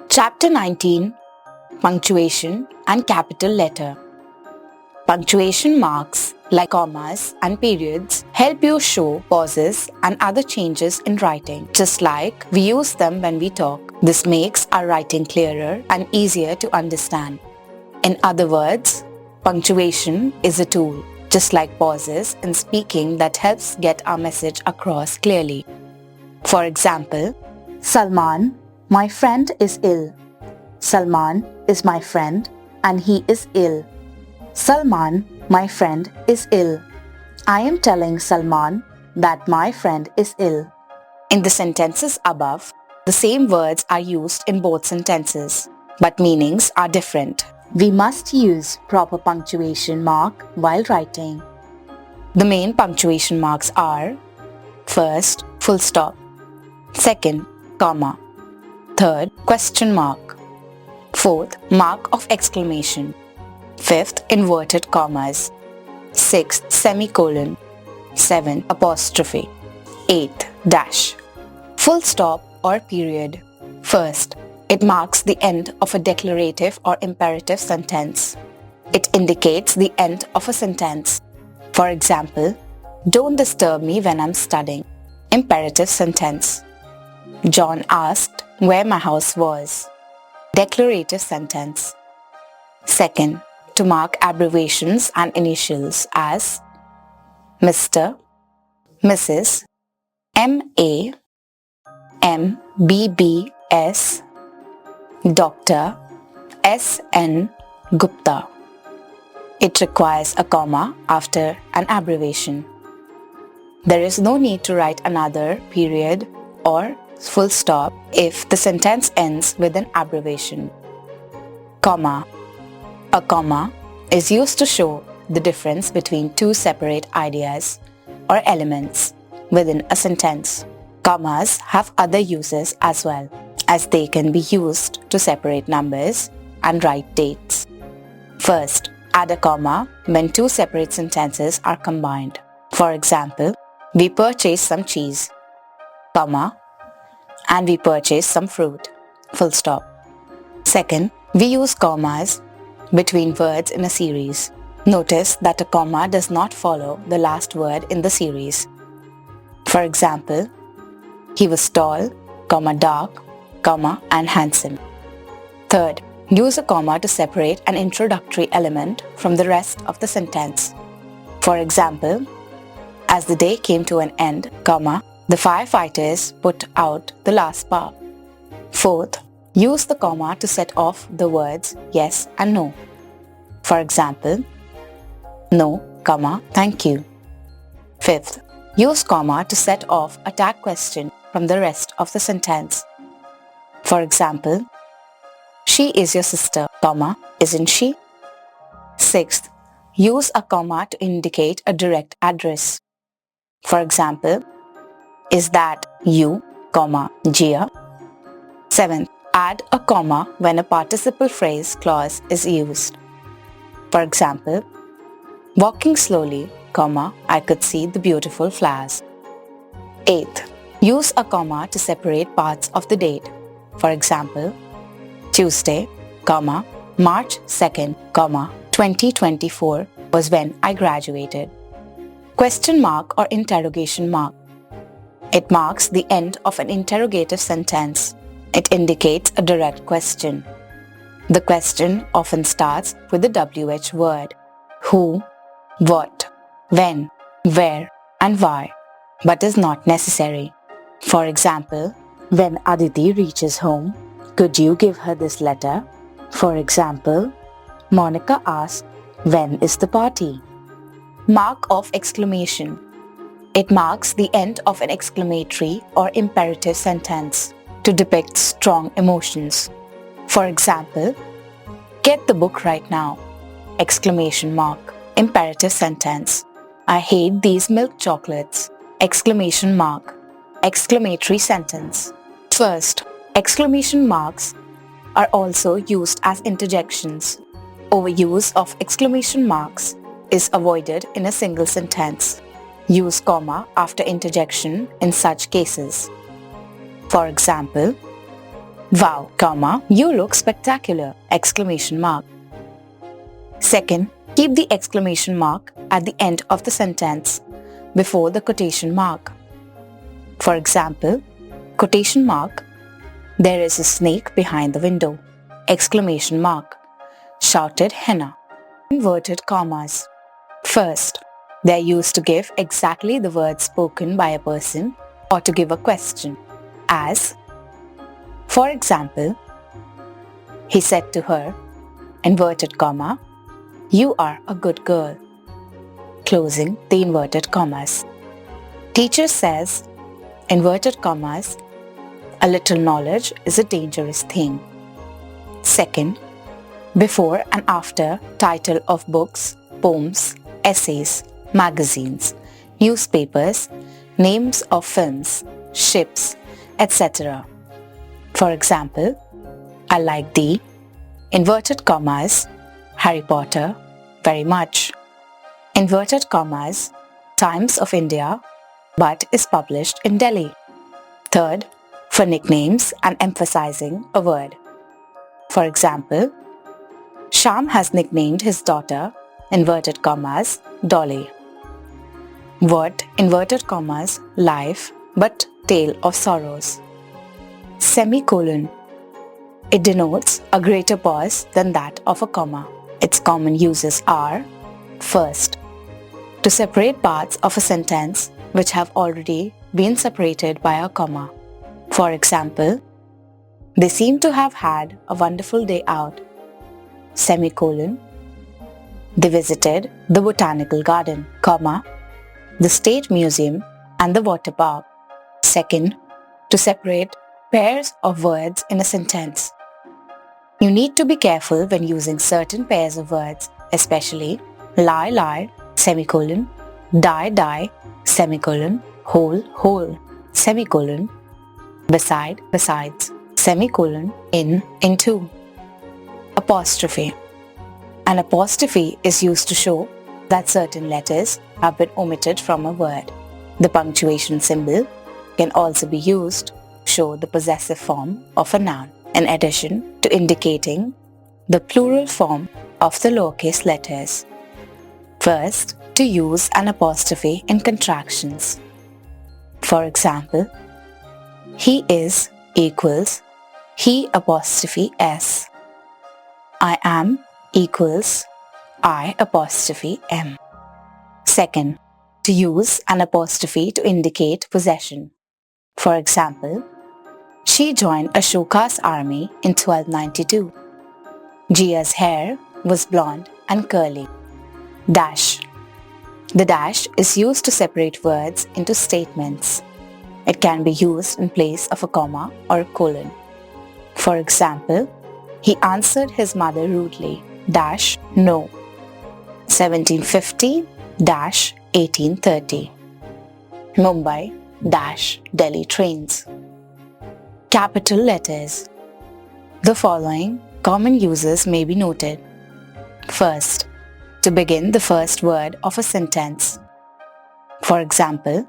Chapter 19. Punctuation and capital letter. Punctuation marks, like commas and periods, help you show pauses and other changes in writing, just like we use them when we talk. This makes our writing clearer and easier to understand. In other words, punctuation is a tool, just like pauses in speaking, that helps get our message across clearly. For example, Salman, my friend is ill. Salman is my friend and he is ill. Salman, my friend is ill. I am telling Salman that my friend is ill. In the sentences above, the same words are used in both sentences, but meanings are different. We must use proper punctuation mark while writing. The main punctuation marks are: first, full stop; second, comma; third, question mark; fourth, mark of exclamation; fifth, inverted commas; sixth, semicolon; seventh, apostrophe; eighth, dash. Full stop or period. First, it marks the end of a declarative or imperative sentence. It indicates the end of a sentence. For example, don't disturb me when I'm studying. Imperative sentence. John asked where my house was. Declarative sentence. Second, to mark abbreviations and initials as Mr., Mrs., M.A., M.B.B.S., Dr. S.N. Gupta. It requires a comma after an abbreviation. There is no need to write another period or full stop if the sentence ends with an abbreviation. Comma. A comma is used to show the difference between two separate ideas or elements within a sentence. Commas have other uses as well, as they can be used to separate numbers and write dates. First, add a comma when two separate sentences are combined. For example, we purchased some cheese, comma, and we purchased some fruit, full stop. Second, we use commas between words in a series. Notice that a comma does not follow the last word in the series. For example, he was tall, comma, dark, comma, and handsome. Third, use a comma to separate an introductory element from the rest of the sentence. For example, as the day came to an end, comma, the firefighters put out the last bar. Fourth, use the comma to set off the words yes and no. For example, no, comma, thank you. Fifth, use comma to set off a tag question from the rest of the sentence. For example, she is your sister, comma, isn't she? Sixth, use a comma to indicate a direct address. For example, is that you, comma, Jia? Seventh, add a comma when a participle phrase clause is used. For example, walking slowly, comma, I could see the beautiful flowers. Eighth, use a comma to separate parts of the date. For example, Tuesday, comma, March 2nd, comma, 2024 was when I graduated. Question mark or interrogation mark. It marks the end of an interrogative sentence. It indicates a direct question. The question often starts with the WH word: who, what, when, where, and why, but is not necessary. For example, when Aditi reaches home, could you give her this letter? For example, Monica asks, when is the party? Mark of exclamation. It marks the end of an exclamatory or imperative sentence to depict strong emotions. For example, get the book right now! Exclamation mark. Imperative sentence. I hate these milk chocolates! Exclamation mark. Exclamatory sentence. First, exclamation marks are also used as interjections. Overuse of exclamation marks is avoided in a single sentence. Use comma after interjection in such cases. For example, Wow, comma, you look spectacular! Exclamation mark. Second, keep the exclamation mark at the end of the sentence before the quotation mark. For example, quotation mark, there is a snake behind the window. Exclamation mark, shouted Henna. Inverted commas. First, they are used to give exactly the words spoken by a person or to give a question. As, for example, he said to her, inverted comma, you are a good girl. Closing the inverted commas. Teacher says, inverted commas, a little knowledge is a dangerous thing. Second, before and after title of books, poems, essays, magazines, newspapers, names of films, ships, etc. For example, I like the inverted commas Harry Potter very much. Inverted commas Times of India but is published in Delhi. Third, for nicknames and emphasizing a word. For example, Sham has nicknamed his daughter, inverted commas, Dolly. Word, inverted commas, life, but tale of sorrows. Semicolon. It denotes a greater pause than that of a comma. Its common uses are, first, to separate parts of a sentence which have already been separated by a comma. For example, they seem to have had a wonderful day out. Semicolon. They visited the botanical garden, comma, the state museum and the water park. Second, to separate pairs of words in a sentence. You need to be careful when using certain pairs of words, especially lie, lie, semicolon, die, die, semicolon, whole, whole, semicolon, beside, besides, semicolon, in, into. Apostrophe. An apostrophe is used to show that certain letters have been omitted from a word. The punctuation symbol can also be used to show the possessive form of a noun, in addition to indicating the plural form of the lowercase letters. First, to use an apostrophe in contractions. For example, he is equals he apostrophe s. I am equals I apostrophe am. Second, to use an apostrophe to indicate possession. For example, she joined Ashoka's army in 1292. Jia's hair was blonde and curly. Dash. The dash is used to separate words into statements. It can be used in place of a comma or a colon. For example, he answered his mother rudely, dash, no. 1750-1830. Mumbai, Delhi trains. Capital letters. The following common uses may be noted. First, to begin the first word of a sentence. For example,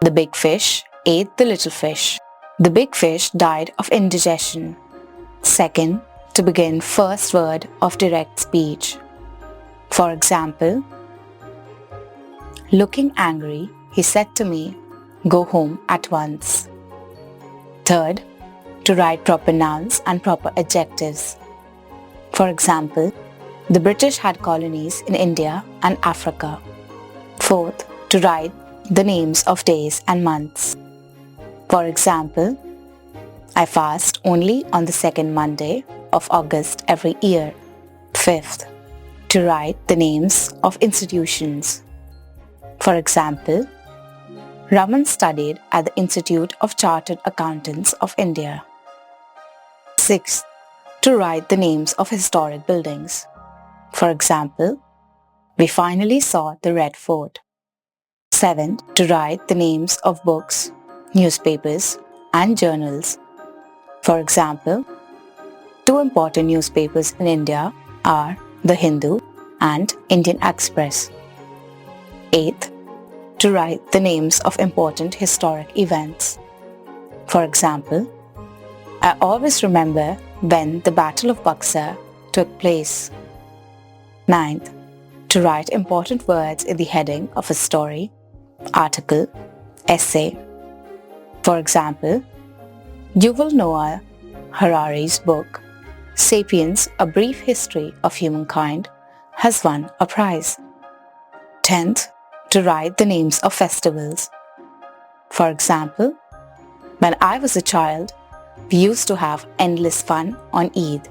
the big fish ate the little fish. The big fish died of indigestion. Second, to begin first word of direct speech. For example, looking angry, he said to me, go home at once. Third, to write proper nouns and proper adjectives. For example, the British had colonies in India and Africa. Fourth, to write the names of days and months. For example, I fast only on the second Monday of August every year. Fifth, to write the names of institutions. For example, Raman studied at the Institute of Chartered Accountants of India. Sixth, to write the names of historic buildings. For example, we finally saw the Red Fort. Seventh, to write the names of books, newspapers, and journals. For example, two important newspapers in India are The Hindu and Indian Express. Eighth, to write the names of important historic events. For example, I always remember when the Battle of Buxar took place. 9th, to write important words in the heading of a story, article, essay. For example, Yuval Noah Harari's book, Sapiens, A Brief History of Humankind, has won a prize. 10th, to write the names of festivals. For example, when I was a child, we used to have endless fun on Eid.